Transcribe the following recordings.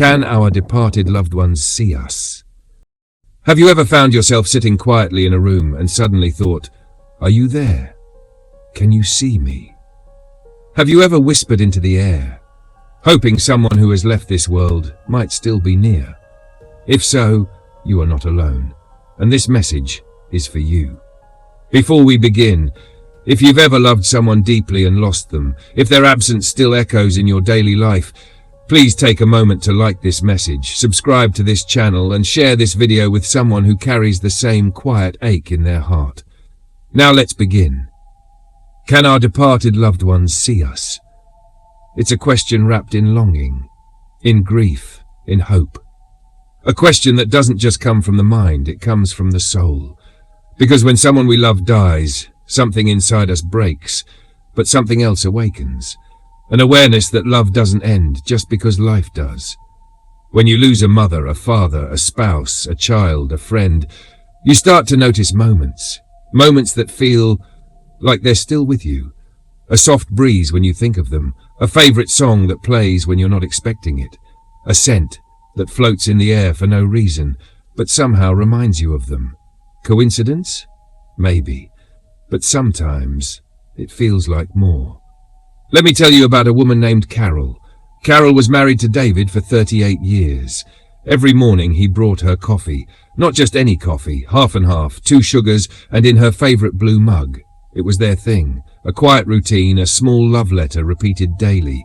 Can our departed loved ones see us? Have you ever found yourself sitting quietly in a room and suddenly thought, "Are you there? Can you see me?" Have you ever whispered into the air, hoping someone who has left this world might still be near? If so, you are not alone, and this message is for you. Before we begin, if you've ever loved someone deeply and lost them, if their absence still echoes in your daily life, please take a moment to like this message, subscribe to this channel, and share this video with someone who carries the same quiet ache in their heart. Now let's begin. Can our departed loved ones see us? It's a question wrapped in longing, in grief, in hope. A question that doesn't just come from the mind, it comes from the soul. Because when someone we love dies, something inside us breaks, but something else awakens. An awareness that love doesn't end just because life does. When you lose a mother, a father, a spouse, a child, a friend, you start to notice moments that feel like they're still with you. A soft breeze when you think of them, a favorite song that plays when you're not expecting it, a scent that floats in the air for no reason, but somehow reminds you of them. Coincidence? Maybe. But sometimes it feels like more. Let me tell you about a woman named Carol. Carol was married to David for 38 years. Every morning he brought her coffee, not just any coffee, half and half, 2 sugars, and in her favorite blue mug. It was their thing, a quiet routine, a small love letter repeated daily.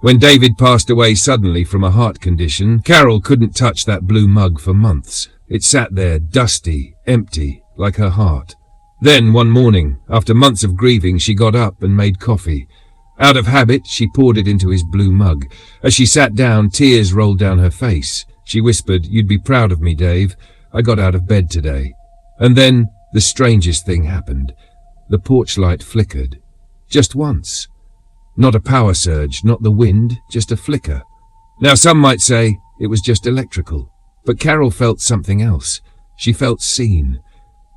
When David passed away suddenly from a heart condition, Carol couldn't touch that blue mug for months. It sat there, dusty, empty, like her heart. Then, one morning, after months of grieving, she got up and made coffee. Out of habit, she poured it into his blue mug. As she sat down, tears rolled down her face. She whispered, "You'd be proud of me, Dave. I got out of bed today." And then, the strangest thing happened. The porch light flickered. Just once. Not a power surge, not the wind, just a flicker. Now some might say it was just electrical, but Carol felt something else. She felt seen.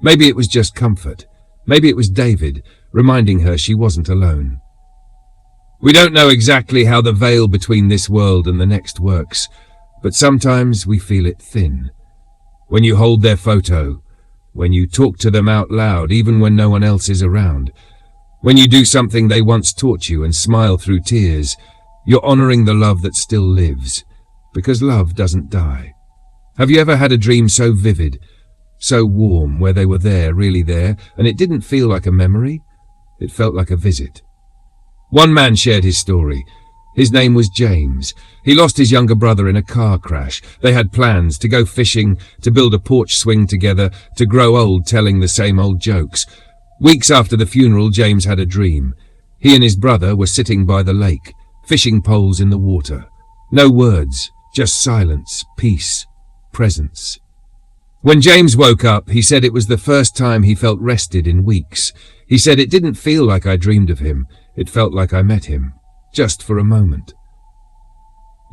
Maybe it was just comfort. Maybe it was David, reminding her she wasn't alone. We don't know exactly how the veil between this world and the next works, but sometimes we feel it thin. When you hold their photo, when you talk to them out loud, even when no one else is around, when you do something they once taught you and smile through tears, you're honoring the love that still lives, because love doesn't die. Have you ever had a dream so vivid, so warm, where they were there, really there, and it didn't feel like a memory? It felt like a visit. One man shared his story. His name was James. He lost his younger brother in a car crash. They had plans to go fishing, to build a porch swing together, to grow old telling the same old jokes. Weeks after the funeral, James had a dream. He and his brother were sitting by the lake, fishing poles in the water. No words, just silence, peace, presence. When James woke up, he said it was the first time he felt rested in weeks. He said, "It didn't feel like I dreamed of him. It felt like I met him, just for a moment."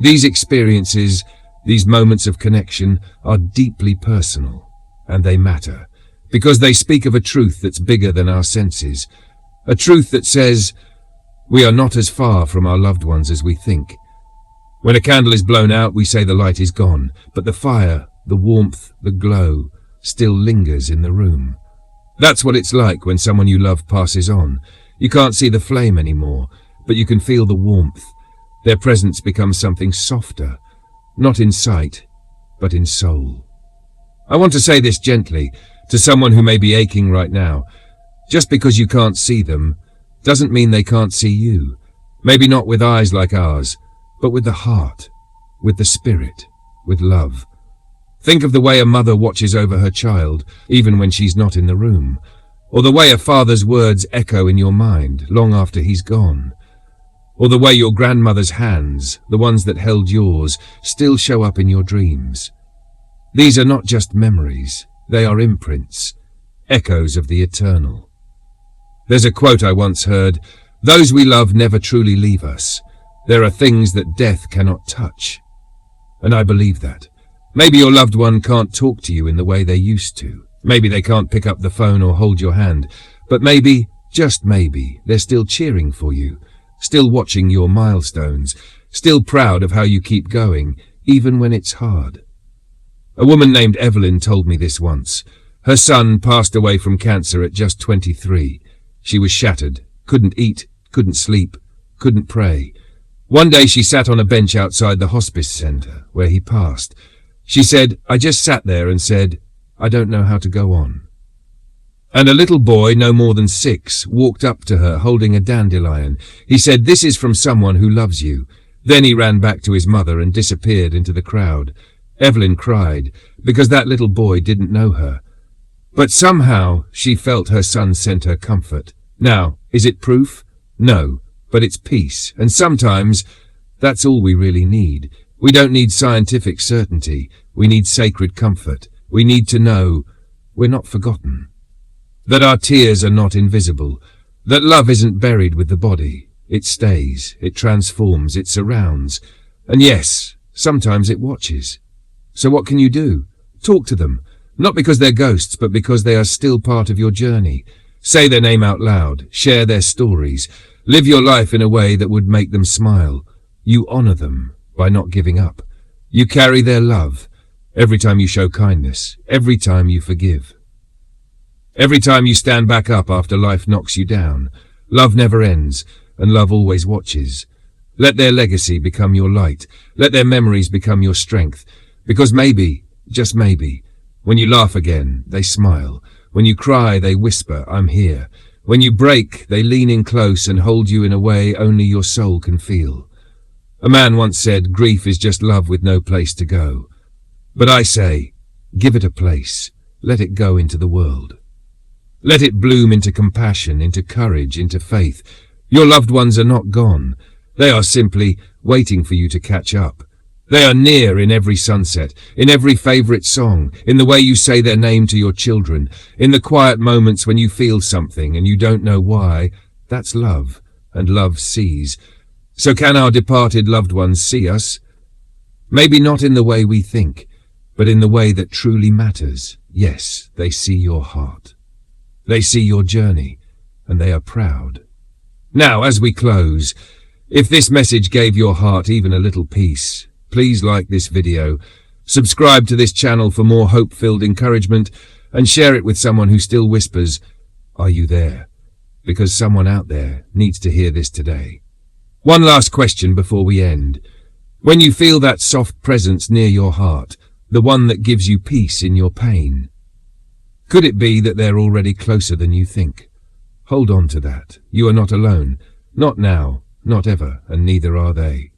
These experiences, these moments of connection, are deeply personal, and they matter, because they speak of a truth that's bigger than our senses, a truth that says we are not as far from our loved ones as we think. When a candle is blown out, we say the light is gone, but the fire, the warmth, the glow, still lingers in the room. That's what it's like when someone you love passes on. You can't see the flame anymore, but you can feel the warmth. Their presence becomes something softer, not in sight, but in soul. I want to say this gently to someone who may be aching right now. Just because you can't see them doesn't mean they can't see you. Maybe not with eyes like ours, but with the heart, with the spirit, with love. Think of the way a mother watches over her child, even when she's not in the room, or the way a father's words echo in your mind long after he's gone, or the way your grandmother's hands, the ones that held yours, still show up in your dreams. These are not just memories, they are imprints, echoes of the eternal. There's a quote I once heard, "Those we love never truly leave us. There are things that death cannot touch." And I believe that. Maybe your loved one can't talk to you in the way they used to. Maybe they can't pick up the phone or hold your hand. But maybe, just maybe, they're still cheering for you, still watching your milestones, still proud of how you keep going, even when it's hard. A woman named Evelyn told me this once. Her son passed away from cancer at just 23. She was shattered, couldn't eat, couldn't sleep, couldn't pray. One day she sat on a bench outside the hospice centre where he passed. She said, "I just sat there and said, I don't know how to go on." And a little boy, no more than 6, walked up to her holding a dandelion. He said, "This is from someone who loves you." Then he ran back to his mother and disappeared into the crowd. Evelyn cried because that little boy didn't know her. But somehow she felt her son sent her comfort. Now, is it proof? No, but it's peace. And sometimes that's all we really need. We don't need scientific certainty. We need sacred comfort. We need to know we're not forgotten. That our tears are not invisible. That love isn't buried with the body. It stays, it transforms, it surrounds. And yes, sometimes it watches. So what can you do? Talk to them. Not because they're ghosts, but because they are still part of your journey. Say their name out loud. Share their stories. Live your life in a way that would make them smile. You honor them by not giving up. You carry their love every time you show kindness, every time you forgive. Every time you stand back up after life knocks you down. Love never ends, and love always watches. Let their legacy become your light. Let their memories become your strength. Because maybe, just maybe, when you laugh again, they smile. When you cry, they whisper, "I'm here." When you break, they lean in close and hold you in a way only your soul can feel. A man once said, grief is just love with no place to go. But I say, give it a place. Let it go into the world. Let it bloom into compassion, into courage, into faith. Your loved ones are not gone. They are simply waiting for you to catch up. They are near in every sunset, in every favourite song, in the way you say their name to your children, in the quiet moments when you feel something and you don't know why. That's love, and love sees. So can our departed loved ones see us? Maybe not in the way we think, but in the way that truly matters. Yes, they see your heart. They see your journey, and they are proud. Now, as we close, if this message gave your heart even a little peace, please like this video, subscribe to this channel for more hope-filled encouragement, and share it with someone who still whispers, "Are you there?" Because someone out there needs to hear this today. One last question before we end. When you feel that soft presence near your heart, the one that gives you peace in your pain, could it be that they're already closer than you think? Hold on to that. You are not alone. Not now, not ever, and neither are they.